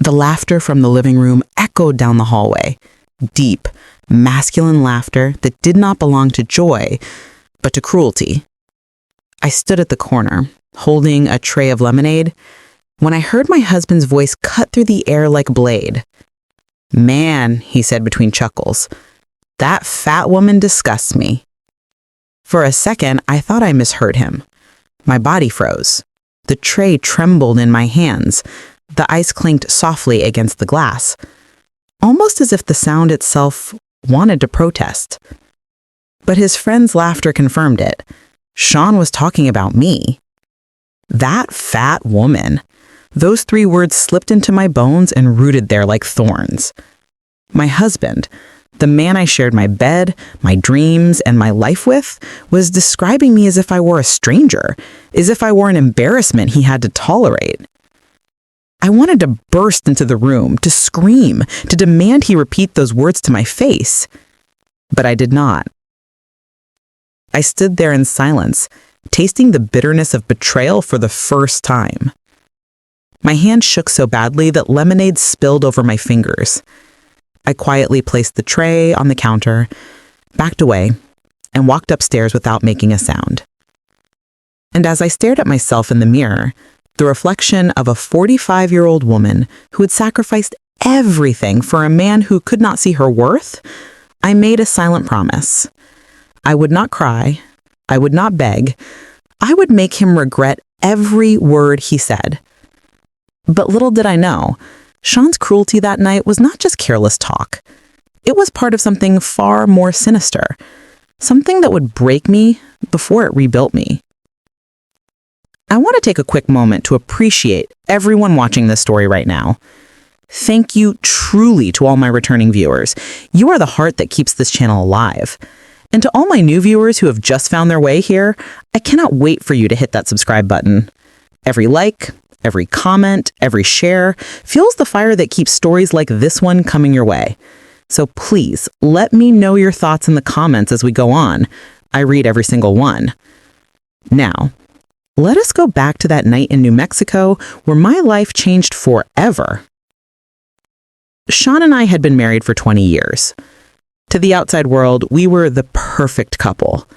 The laughter from the living room echoed down the hallway. Deep, masculine laughter that did not belong to joy, but to cruelty. I stood at the corner, holding a tray of lemonade, when I heard my husband's voice cut through the air like a blade. "Man," he said between chuckles, "that fat woman disgusts me." For a second, I thought I misheard him. My body froze. The tray trembled in my hands. The ice clinked softly against the glass, almost as if the sound itself wanted to protest. But his friend's laughter confirmed it. Sean was talking about me. That fat woman. Those 3 words slipped into my bones and rooted there like thorns. My husband, the man I shared my bed, my dreams, and my life with, was describing me as if I were a stranger, as if I were an embarrassment he had to tolerate. I wanted to burst into the room, to scream, to demand he repeat those words to my face. But I did not. I stood there in silence, tasting the bitterness of betrayal for the first time. My hand shook so badly that lemonade spilled over my fingers. I quietly placed the tray on the counter, backed away, and walked upstairs without making a sound. And as I stared at myself in the mirror, the reflection of a 45-year-old woman who had sacrificed everything for a man who could not see her worth, I made a silent promise. I would not cry. I would not beg. I would make him regret every word he said. But little did I know, Sean's cruelty that night was not just careless talk. It was part of something far more sinister, something that would break me before it rebuilt me. I want to take a quick moment to appreciate everyone watching this story right now. Thank you truly to all my returning viewers. You are the heart that keeps this channel alive. And to all my new viewers who have just found their way here, I cannot wait for you to hit that subscribe button. Every like, every comment, every share fuels the fire that keeps stories like this one coming your way. So please, let me know your thoughts in the comments as we go on. I read every single one. Now, let us go back to that night in New Mexico where my life changed forever. Sean and I had been married for 20 years. To the outside world, we were the perfect couple.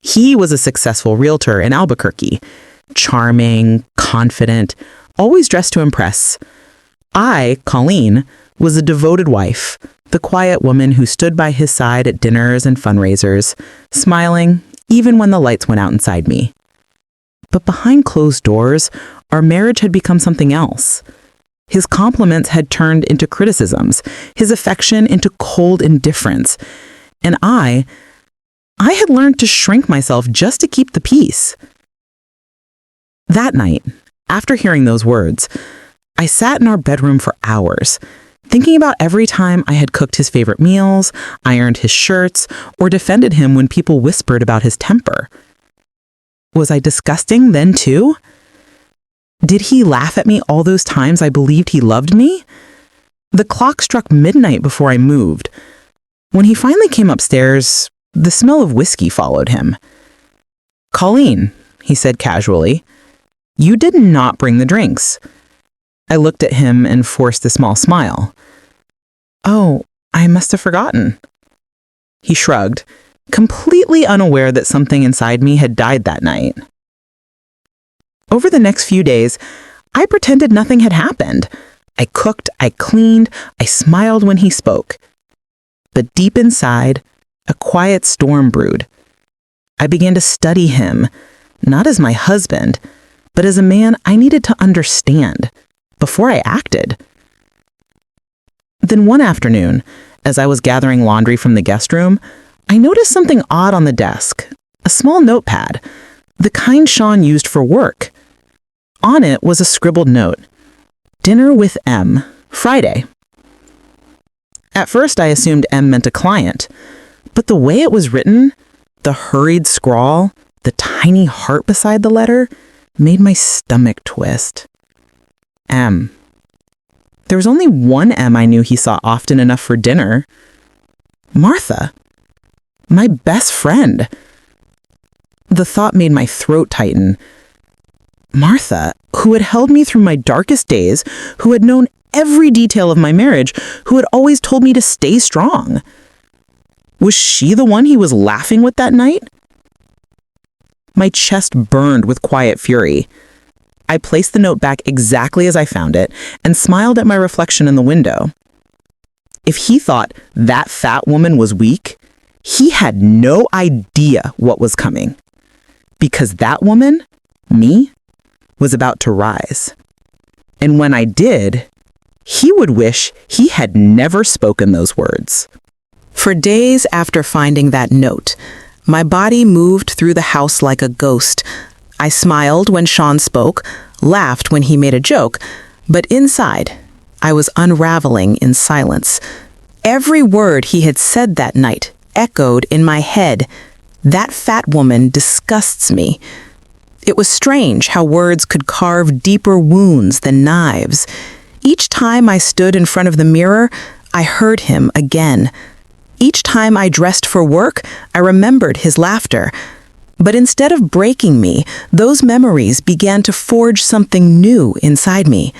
He was a successful realtor in Albuquerque, charming, confident, always dressed to impress. I, Colleen, was a devoted wife, the quiet woman who stood by his side at dinners and fundraisers, smiling even when the lights went out inside me. But behind closed doors, our marriage had become something else. His compliments had turned into criticisms, his affection into cold indifference. And I had learned to shrink myself just to keep the peace. That night, after hearing those words, I sat in our bedroom for hours, thinking about every time I had cooked his favorite meals, ironed his shirts, or defended him when people whispered about his temper. Was I disgusting then too? Did he laugh at me all those times I believed he loved me? The clock struck midnight before I moved. When he finally came upstairs, the smell of whiskey followed him. "Colleen," he said casually, "you did not bring the drinks." I looked at him and forced a small smile. "Oh, I must have forgotten." He shrugged, completely unaware that something inside me had died that night. Over the next few days, I pretended nothing had happened. I cooked, I cleaned, I smiled when he spoke. But deep inside, a quiet storm brewed. I began to study him, not as my husband, but as a man I needed to understand before I acted. Then one afternoon, as I was gathering laundry from the guest room, I noticed something odd on the desk, a small notepad, the kind Sean used for work. On it was a scribbled note, "Dinner with M, Friday." At first I assumed M meant a client, but the way it was written, the hurried scrawl, the tiny heart beside the letter, made my stomach twist. M. There was only one M I knew he saw often enough for dinner. Martha. My best friend. The thought made my throat tighten. Martha, who had held me through my darkest days, who had known every detail of my marriage who had always told me to stay strong. Was she the one he was laughing with that night? My chest burned with quiet fury. I placed the note back exactly as I found it and smiled at my reflection in the window. If he thought that fat woman was weak, he had no idea what was coming. Because that woman, me, was about to rise. And when I did, he would wish he had never spoken those words. For days after finding that note, my body moved through the house like a ghost. I smiled when Sean spoke, laughed when he made a joke, but inside, I was unraveling in silence. Every word he had said that night echoed in my head. That fat woman disgusts me. It was strange how words could carve deeper wounds than knives. Each time I stood in front of the mirror, I heard him again. Each time I dressed for work, I remembered his laughter. But instead of breaking me, those memories began to forge something new inside me.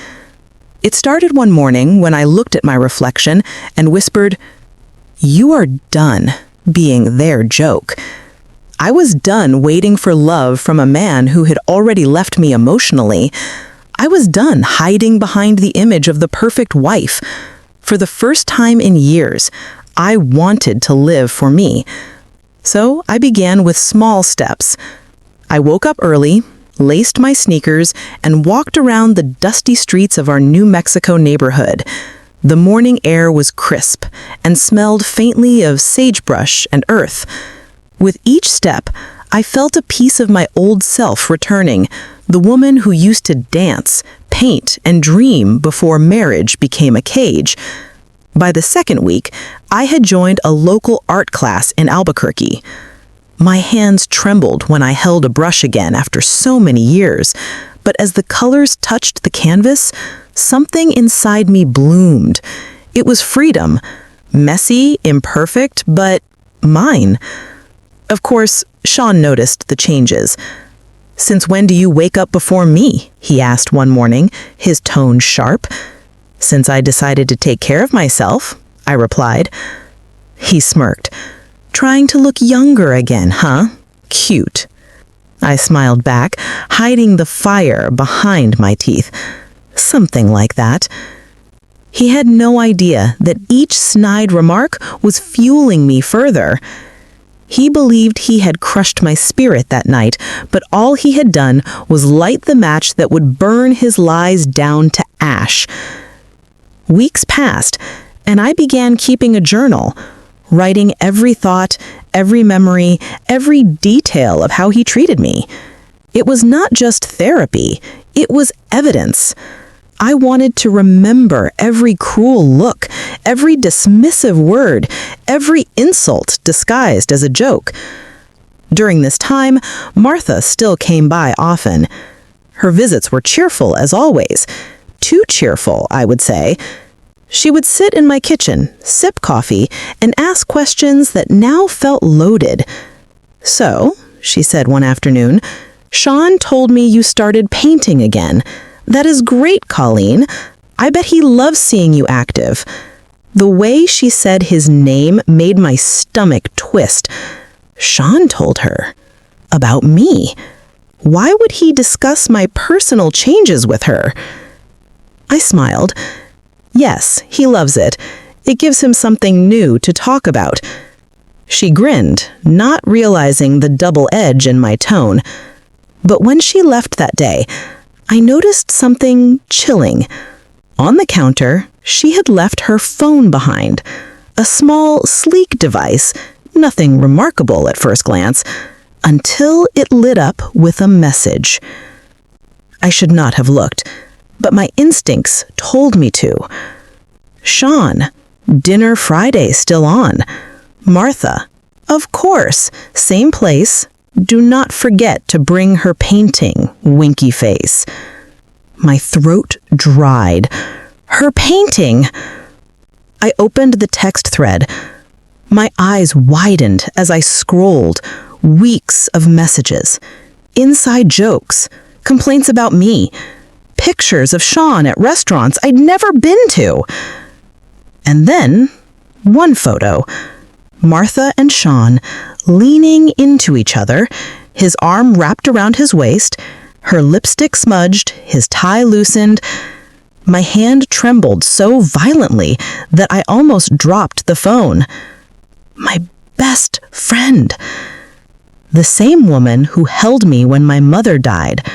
It started one morning when I looked at my reflection and whispered, "You are done being their joke." I was done waiting for love from a man who had already left me emotionally. I was done hiding behind the image of the perfect wife. For the first time in years, I wanted to live for me. So I began with small steps. I woke up early, laced my sneakers, and walked around the dusty streets of our New Mexico neighborhood. The morning air was crisp and smelled faintly of sagebrush and earth. With each step, I felt a piece of my old self returning, the woman who used to dance, paint, and dream before marriage became a cage. By the second week, I had joined a local art class in Albuquerque. My hands trembled when I held a brush again after so many years, but as the colors touched the canvas, something inside me bloomed. It was freedom, messy, imperfect, but mine. Of course, Sean noticed the changes. "Since when do you wake up before me?" he asked one morning, his tone sharp. "Since I decided to take care of myself," I replied. He smirked. "Trying to look younger again, huh? Cute." I smiled back, hiding the fire behind my teeth. Something like that. He had no idea that each snide remark was fueling me further. He believed he had crushed my spirit that night, but all he had done was light the match that would burn his lies down to ash. Weeks passed, and I began keeping a journal, writing every thought, every memory, every detail of how he treated me. It was not just therapy, it was evidence. I wanted to remember every cruel look, every dismissive word, every insult disguised as a joke. During this time, Martha still came by often. Her visits were cheerful as always. Too cheerful, I would say. She would sit in my kitchen, sip coffee, and ask questions that now felt loaded. "So," she said one afternoon, "Sean told me you started painting again. That is great, Colleen. I bet he loves seeing you active." The way she said his name made my stomach twist. Sean told her. About me. Why would he discuss my personal changes with her? I smiled. Yes, he loves it. It gives him something new to talk about. She grinned, not realizing the double edge in my tone. But when she left that day, I noticed something chilling. On the counter, she had left her phone behind. A small, sleek device, nothing remarkable at first glance, until it lit up with a message. I should not have looked, but my instincts told me to. Sean, dinner Friday still on. Martha, of course, same place. Do not forget to bring her painting, winky face. My throat dried. Her painting! I opened the text thread. My eyes widened as I scrolled. Weeks of messages. Inside jokes. Complaints about me. pictures of Sean at restaurants I'd never been to. And then, one photo. Martha and Sean leaning into each other, his arm wrapped around his waist, her lipstick smudged, his tie loosened. My hand trembled so violently that I almost dropped the phone. My best friend. The same woman who held me when my mother died.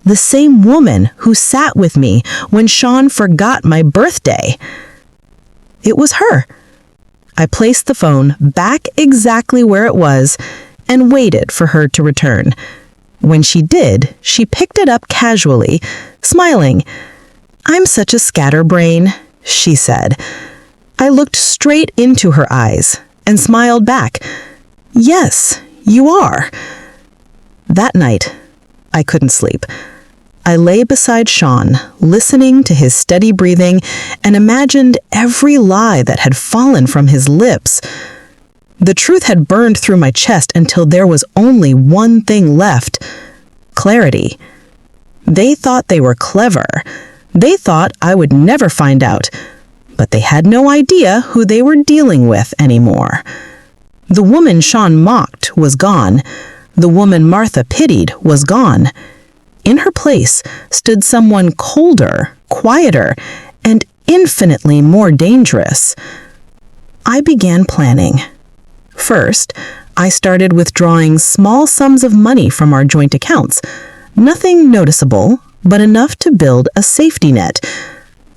The same woman who sat with me when Sean forgot my birthday. It was her. I placed the phone back exactly where it was and waited for her to return. When she did, she picked it up casually, smiling. "I'm such a scatterbrain," she said. I looked straight into her eyes and smiled back. "Yes, you are." That night, I couldn't sleep. I lay beside Sean, listening to his steady breathing, and imagined every lie that had fallen from his lips. The truth had burned through my chest until there was only one thing left: clarity. They thought they were clever. They thought I would never find out, but they had no idea who they were dealing with anymore. The woman Sean mocked was gone. The woman Martha pitied was gone. In her place stood someone colder, quieter, and infinitely more dangerous. I began planning. First, I started withdrawing small sums of money from our joint accounts. Nothing noticeable, but enough to build a safety net.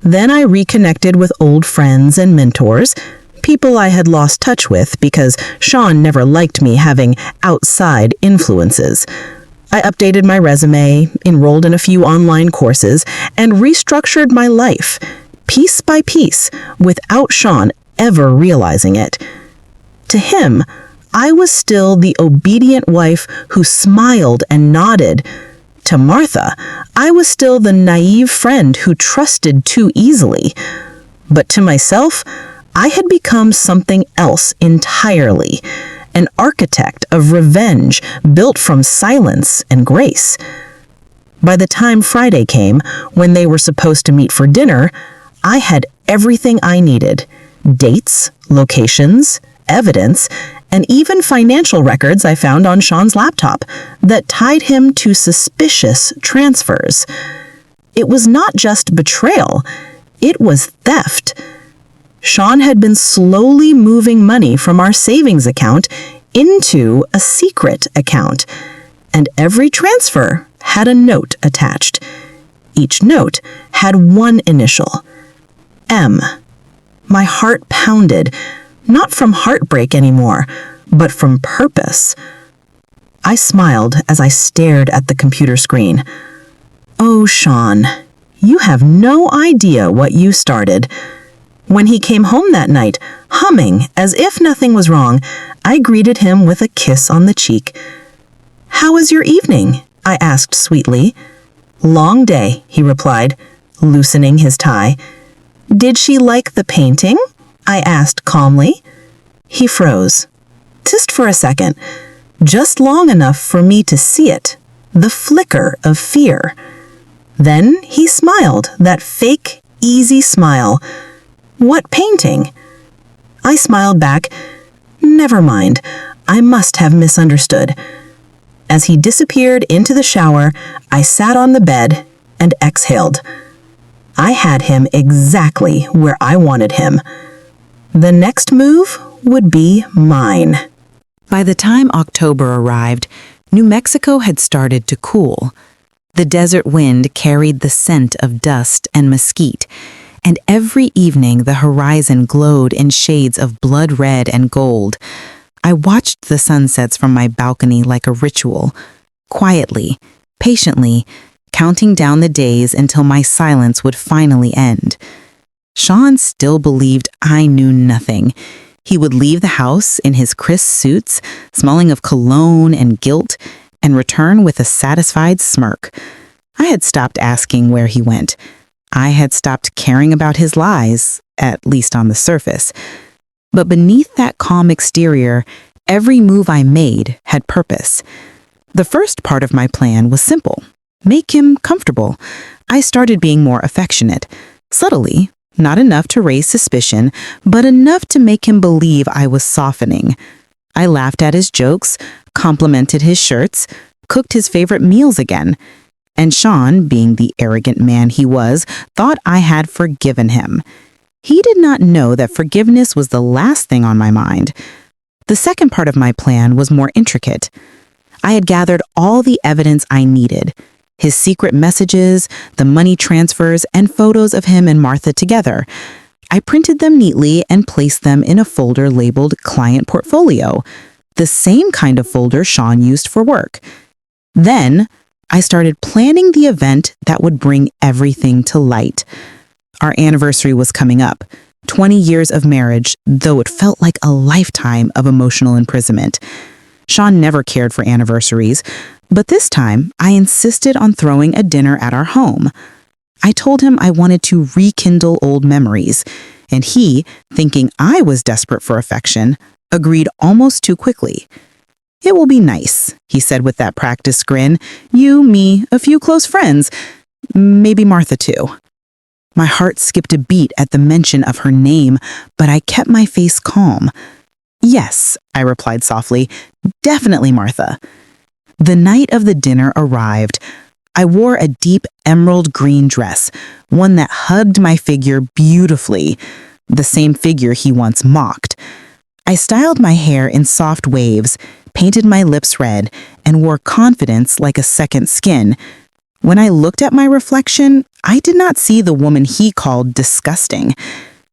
Then I reconnected with old friends and mentors, people I had lost touch with because Sean never liked me having outside influences. I updated my resume, enrolled in a few online courses, and restructured my life, piece by piece, without Sean ever realizing it. To him, I was still the obedient wife who smiled and nodded. To Martha, I was still the naive friend who trusted too easily. But to myself, I had become something else entirely. An architect of revenge built from silence and grace. By the time Friday came, when they were supposed to meet for dinner, I had everything I needed: dates, locations, evidence, and even financial records I found on Sean's laptop that tied him to suspicious transfers. It was not just betrayal, it was theft. Sean had been slowly moving money from our savings account into a secret account, and every transfer had a note attached. Each note had one initial: M. My heart pounded, not from heartbreak anymore, but from purpose. I smiled as I stared at the computer screen. Oh, Sean, you have no idea what you started. When he came home that night, humming as if nothing was wrong, I greeted him with a kiss on the cheek. "How was your evening?" I asked sweetly. "Long day," he replied, loosening his tie. "Did she like the painting?" I asked calmly. He froze, just for a second, just long enough for me to see it, the flicker of fear. Then he smiled, that fake, easy smile. "What painting?" I smiled back. Never mind, I must have misunderstood. As he disappeared into the shower, I sat on the bed and exhaled. I had him exactly where I wanted him. The next move would be mine. By the time October arrived, New Mexico had started to cool. The desert wind carried the scent of dust and mesquite, and every evening the horizon glowed in shades of blood red and gold. I watched the sunsets from my balcony like a ritual, quietly, patiently, counting down the days until my silence would finally end. Sean still believed I knew nothing. He would leave the house in his crisp suits, smelling of cologne and guilt, and return with a satisfied smirk. I had stopped asking where he went. I had stopped caring about his lies, at least on the surface. But beneath that calm exterior, every move I made had purpose. The first part of my plan was simple: make him comfortable. I started being more affectionate, subtly, not enough to raise suspicion, but enough to make him believe I was softening. I laughed at his jokes, complimented his shirts, cooked his favorite meals again. And Sean, being the arrogant man he was, thought I had forgiven him. He did not know that forgiveness was the last thing on my mind. The second part of my plan was more intricate. I had gathered all the evidence I needed: his secret messages, the money transfers, and photos of him and Martha together. I printed them neatly and placed them in a folder labeled Client Portfolio, the same kind of folder Sean used for work. Then, I started planning the event that would bring everything to light. Our anniversary was coming up, 20 years of marriage, though it felt like a lifetime of emotional imprisonment. Sean never cared for anniversaries, but this time I insisted on throwing a dinner at our home. I told him I wanted to rekindle old memories, and he, thinking I was desperate for affection, agreed almost too quickly. "It will be nice," he said with that practiced grin. "You, me, a few close friends, maybe Martha too." My heart skipped a beat at the mention of her name, but I kept my face calm. "Yes," I replied softly, "definitely Martha." The night of the dinner arrived. I wore a deep emerald green dress, one that hugged my figure beautifully, the same figure he once mocked. I styled my hair in soft waves, painted my lips red, and wore confidence like a second skin. When I looked at my reflection, I did not see the woman he called disgusting.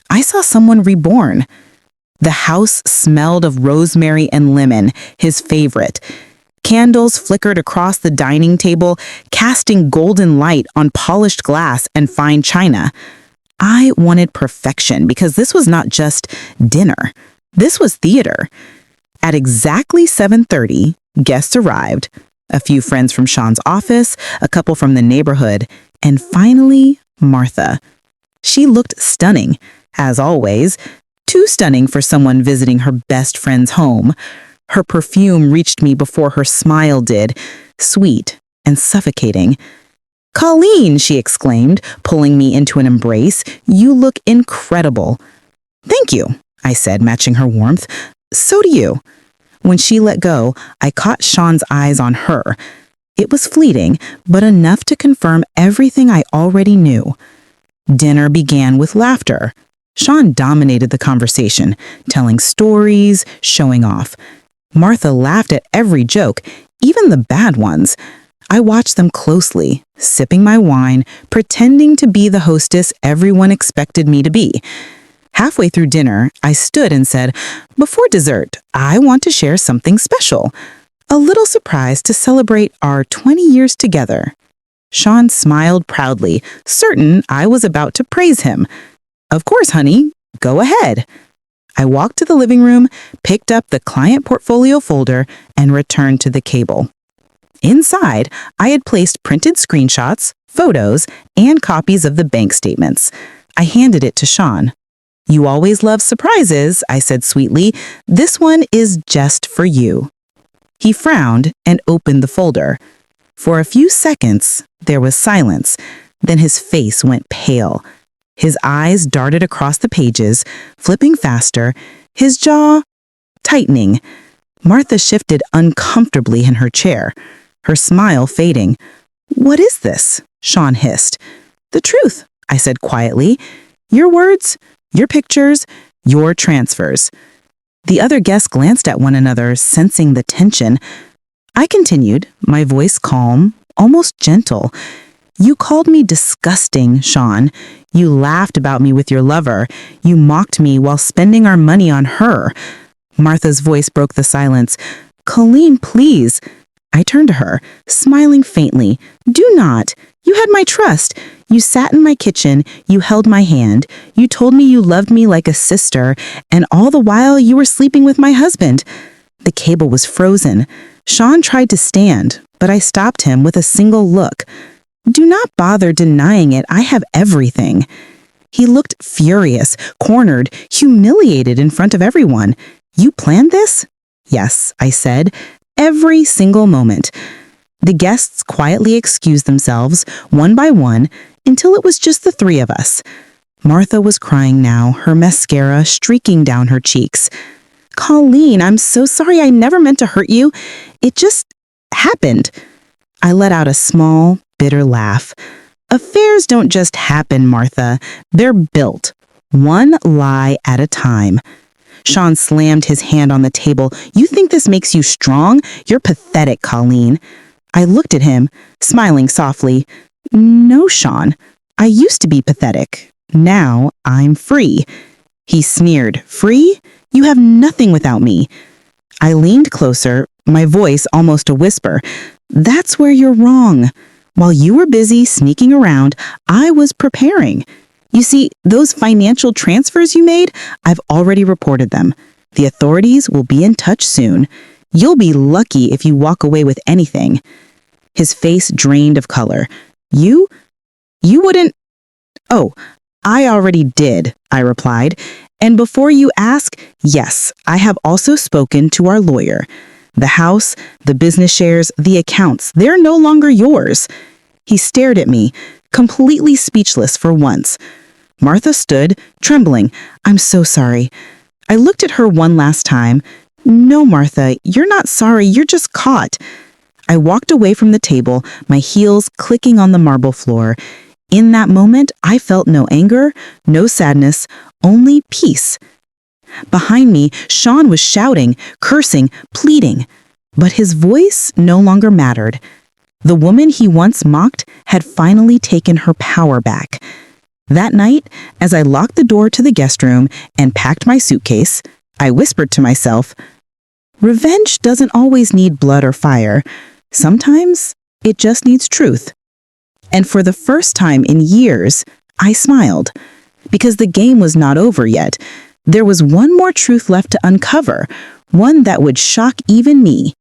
I saw someone reborn. The house smelled of rosemary and lemon, his favorite. Candles flickered across the dining table, casting golden light on polished glass and fine china. I wanted perfection because this was not just dinner. This was theater. At exactly 7:30, guests arrived. A few friends from Sean's office, a couple from the neighborhood, and finally, Martha. She looked stunning, as always, too stunning for someone visiting her best friend's home. Her perfume reached me before her smile did, sweet and suffocating. "Colleen," she exclaimed, pulling me into an embrace, "you look incredible." "Thank you," I said, matching her warmth. "So do you." When she let go, I caught Sean's eyes on her. It was fleeting, but enough to confirm everything I already knew. Dinner began with laughter. Sean dominated the conversation, telling stories, showing off. Martha laughed at every joke, even the bad ones. I watched them closely, sipping my wine, pretending to be the hostess everyone expected me to be. Halfway through dinner, I stood and said, "Before dessert, I want to share something special. A little surprise to celebrate our 20 years together." Sean smiled proudly, certain I was about to praise him. "Of course, honey. Go ahead." I walked to the living room, picked up the client portfolio folder, and returned to the cable. Inside, I had placed printed screenshots, photos, and copies of the bank statements. I handed it to Sean. "You always love surprises," I said sweetly. "This one is just for you." He frowned and opened the folder. For a few seconds, there was silence. Then his face went pale. His eyes darted across the pages, flipping faster, his jaw tightening. Martha shifted uncomfortably in her chair, her smile fading. "What is this?" Sean hissed. "The truth," I said quietly. "Your words, your pictures, your transfers." The other guests glanced at one another, sensing the tension. I continued, my voice calm, almost gentle. "You called me disgusting, Sean. You laughed about me with your lover. You mocked me while spending our money on her." Martha's voice broke the silence. "Colleen, please." I turned to her, smiling faintly. "Do not. You had my trust. You sat in my kitchen. You held my hand. You told me you loved me like a sister, and all the while you were sleeping with my husband." The cable was frozen. Sean tried to stand, but I stopped him with a single look. "Do not bother denying it. I have everything." He looked furious, cornered, humiliated in front of everyone. "You planned this?" "Yes," I said. "Every single moment." The guests quietly excused themselves, one by one, until it was just the three of us. Martha was crying now, her mascara streaking down her cheeks. "Colleen, I'm so sorry. I never meant to hurt you. It just happened." I let out a small, bitter laugh. "Affairs don't just happen, Martha. They're built, one lie at a time." Sean slammed his hand on the table. "You think this makes you strong? You're pathetic, Colleen." I looked at him, smiling softly. "No, Sean. I used to be pathetic. Now I'm free." He sneered. "Free? You have nothing without me." I leaned closer, my voice almost a whisper. "That's where you're wrong. While you were busy sneaking around, I was preparing. You see, those financial transfers you made, I've already reported them. The authorities will be in touch soon. You'll be lucky if you walk away with anything." His face drained of color. You wouldn't..." "Oh, I already did," I replied. "And before you ask, yes, I have also spoken to our lawyer. The house, the business shares, the accounts, they're no longer yours." He stared at me, completely speechless for once. Martha stood, trembling. "I'm so sorry." I looked at her one last time. "No, Martha, you're not sorry, you're just caught." I walked away from the table, my heels clicking on the marble floor. In that moment, I felt no anger, no sadness, only peace. Behind me, Sean was shouting, cursing, pleading. But his voice no longer mattered. The woman he once mocked had finally taken her power back. That night, as I locked the door to the guest room and packed my suitcase, I whispered to myself, "Revenge doesn't always need blood or fire. Sometimes it just needs truth." And for the first time in years, I smiled. Because the game was not over yet. There was one more truth left to uncover, one that would shock even me.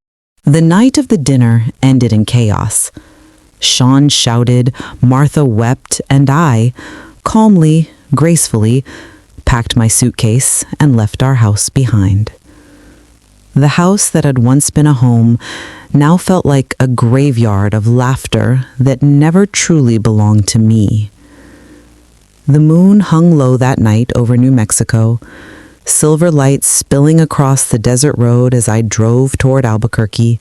The night of the dinner ended in chaos. Sean shouted, Martha wept, and I, calmly, gracefully, packed my suitcase and left our house behind. The house that had once been a home now felt like a graveyard of laughter that never truly belonged to me. The moon hung low that night over New Mexico, silver lights spilling across the desert road as I drove toward Albuquerque.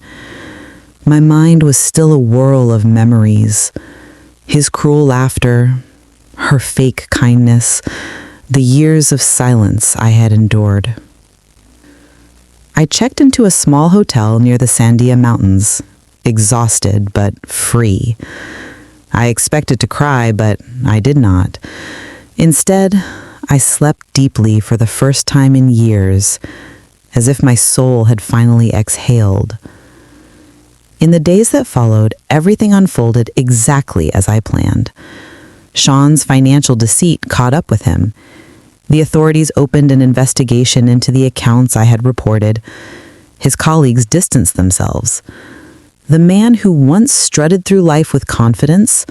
My mind was still a whirl of memories. His cruel laughter, her fake kindness, the years of silence I had endured. I checked into a small hotel near the Sandia Mountains, exhausted but free. I expected to cry, but I did not. Instead, I slept deeply for the first time in years, as if my soul had finally exhaled. In the days that followed, everything unfolded exactly as I planned. Sean's financial deceit caught up with him. The authorities opened an investigation into the accounts I had reported. His colleagues distanced themselves. The man who once strutted through life with confidence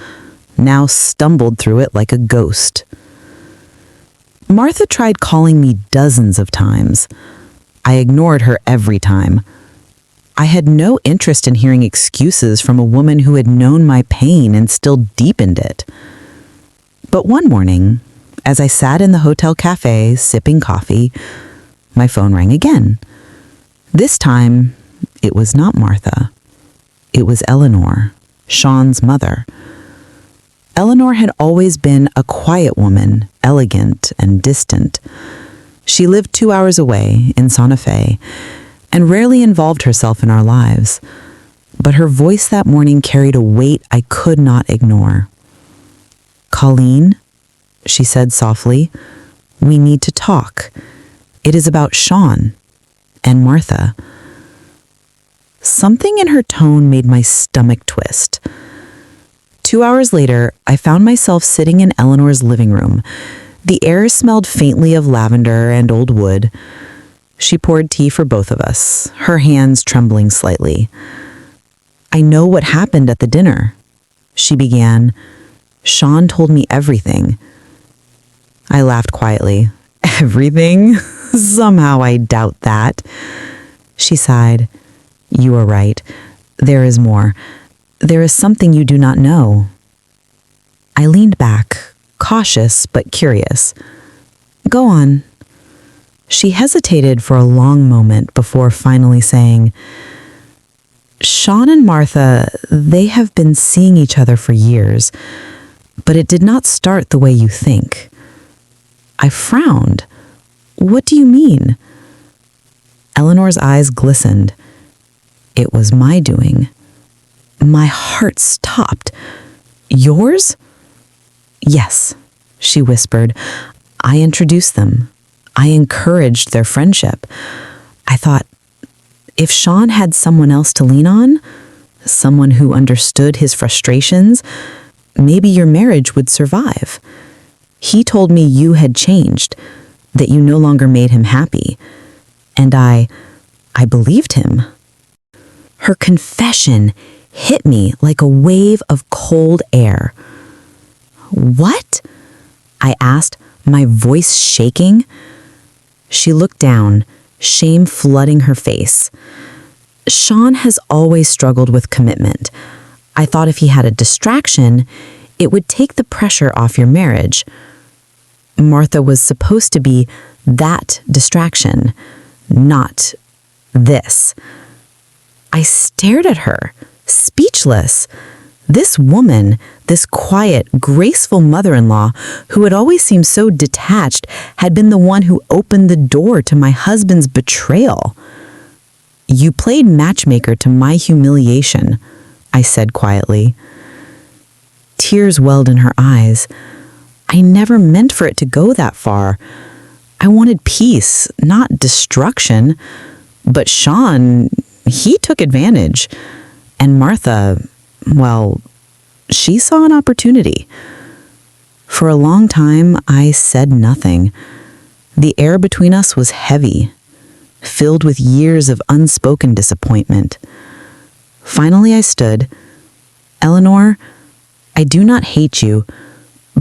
now stumbled through it like a ghost. Martha tried calling me dozens of times. I ignored her every time. I had no interest in hearing excuses from a woman who had known my pain and still deepened it. But one morning, as I sat in the hotel cafe sipping coffee, my phone rang again. This time, it was not Martha. It was Eleanor, Sean's mother. Eleanor had always been a quiet woman, elegant and distant. She lived 2 hours away in Santa Fe and rarely involved herself in our lives. But her voice that morning carried a weight I could not ignore. "Colleen," she said softly, "we need to talk. It is about Sean and Martha." Something in her tone made my stomach twist. 2 hours later, I found myself sitting in Eleanor's living room. The air smelled faintly of lavender and old wood. She poured tea for both of us, her hands trembling slightly. "I know what happened at the dinner," she began. "Sean told me everything." I laughed quietly. "Everything? Somehow I doubt that." She sighed. "You are right. There is more. There is something you do not know. I leaned back, cautious but curious. Go on. She hesitated for a long moment before finally saying, Sean and Martha, they have been seeing each other for years, but it did not start the way you think. I frowned. What do you mean? Eleanor's eyes glistened. It was my doing. My heart stopped. Yours? Yes, she whispered. I introduced them. I encouraged their friendship. I thought, if Sean had someone else to lean on, someone who understood his frustrations, maybe your marriage would survive. He told me you had changed, that you no longer made him happy. And I believed him. Her confession hit me like a wave of cold air. What? I asked, my voice shaking. She looked down, shame flooding her face. Sean has always struggled with commitment. I thought if he had a distraction, it would take the pressure off your marriage. Martha was supposed to be that distraction, not this. I stared at her, speechless. This woman, this quiet, graceful mother-in-law who had always seemed so detached, had been the one who opened the door to my husband's betrayal. You played matchmaker to my humiliation, I said quietly. Tears welled in her eyes. I never meant for it to go that far. I wanted peace, not destruction. But Sean, he took advantage. And Martha, well, she saw an opportunity. For a long time, I said nothing. The air between us was heavy, filled with years of unspoken disappointment. Finally, I stood. Eleanor, I do not hate you,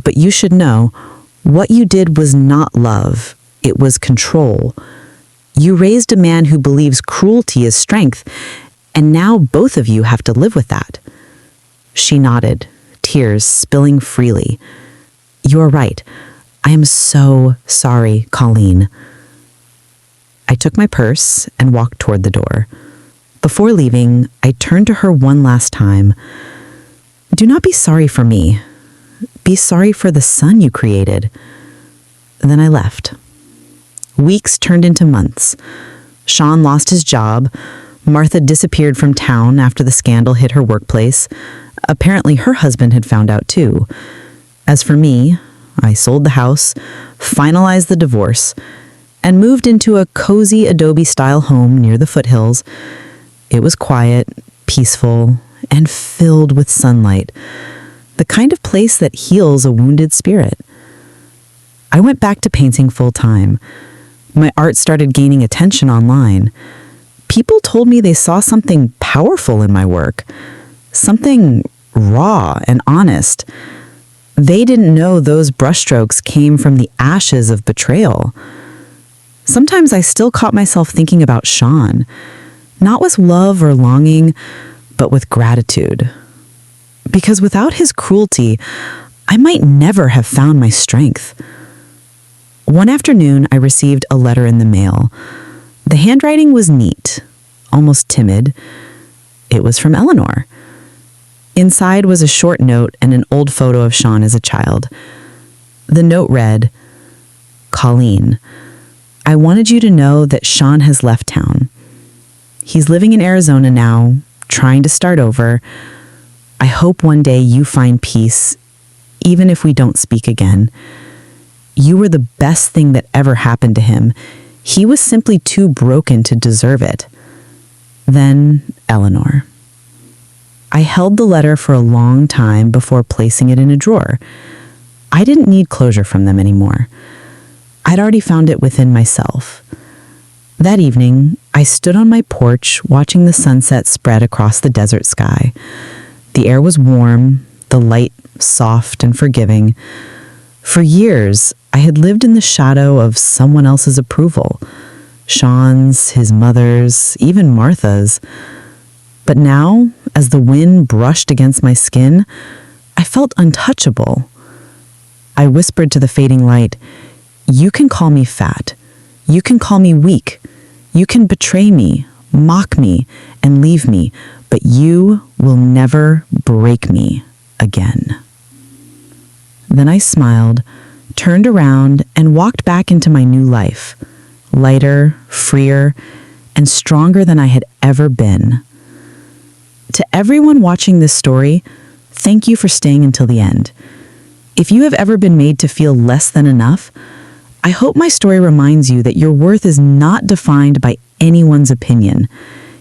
but you should know, what you did was not love. It was control. You raised a man who believes cruelty is strength, and now both of you have to live with that. She nodded, tears spilling freely. You are right. I am so sorry, Colleen. I took my purse and walked toward the door. Before leaving, I turned to her one last time. Do not be sorry for me. Be sorry for the son you created. Then I left. Weeks turned into months. Sean lost his job. Martha disappeared from town after the scandal hit her workplace. Apparently her husband had found out too. As for me, I sold the house, finalized the divorce, and moved into a cozy Adobe-style home near the foothills. It was quiet, peaceful, and filled with sunlight, the kind of place that heals a wounded spirit. I went back to painting full-time. My art started gaining attention online. People told me they saw something powerful in my work, something raw and honest. They didn't know those brushstrokes came from the ashes of betrayal. Sometimes I still caught myself thinking about Sean, not with love or longing, but with gratitude. Because without his cruelty, I might never have found my strength. One afternoon, I received a letter in the mail. The handwriting was neat, almost timid. It was from Eleanor. Inside was a short note and an old photo of Sean as a child. The note read, Colleen, I wanted you to know that Sean has left town. He's living in Arizona now, trying to start over. I hope one day you find peace, even if we don't speak again. You were the best thing that ever happened to him. He was simply too broken to deserve it. Then, Eleanor. I held the letter for a long time before placing it in a drawer. I didn't need closure from them anymore. I'd already found it within myself. That evening, I stood on my porch watching the sunset spread across the desert sky. The air was warm, the light soft and forgiving. For years, I had lived in the shadow of someone else's approval. Sean's, his mother's, even Martha's. But now, As the wind brushed against my skin, I felt untouchable. I whispered to the fading light, "You can call me fat. You can call me weak. You can betray me, mock me, and leave me, but you will never break me again." Then I smiled, turned around, and walked back into my new life, lighter, freer, and stronger than I had ever been. To everyone watching this story, thank you for staying until the end. If you have ever been made to feel less than enough, I hope my story reminds you that your worth is not defined by anyone's opinion.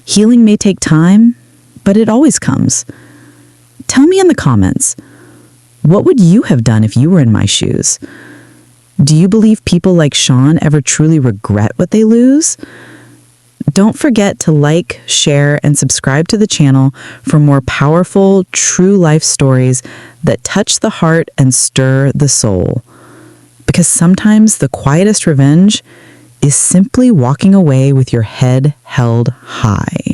Healing may take time, but it always comes. Tell me in the comments, what would you have done if you were in my shoes? Do you believe people like Sean ever truly regret what they lose? Don't forget to like, share, and subscribe to the channel for more powerful, true life stories that touch the heart and stir the soul. Because sometimes the quietest revenge is simply walking away with your head held high.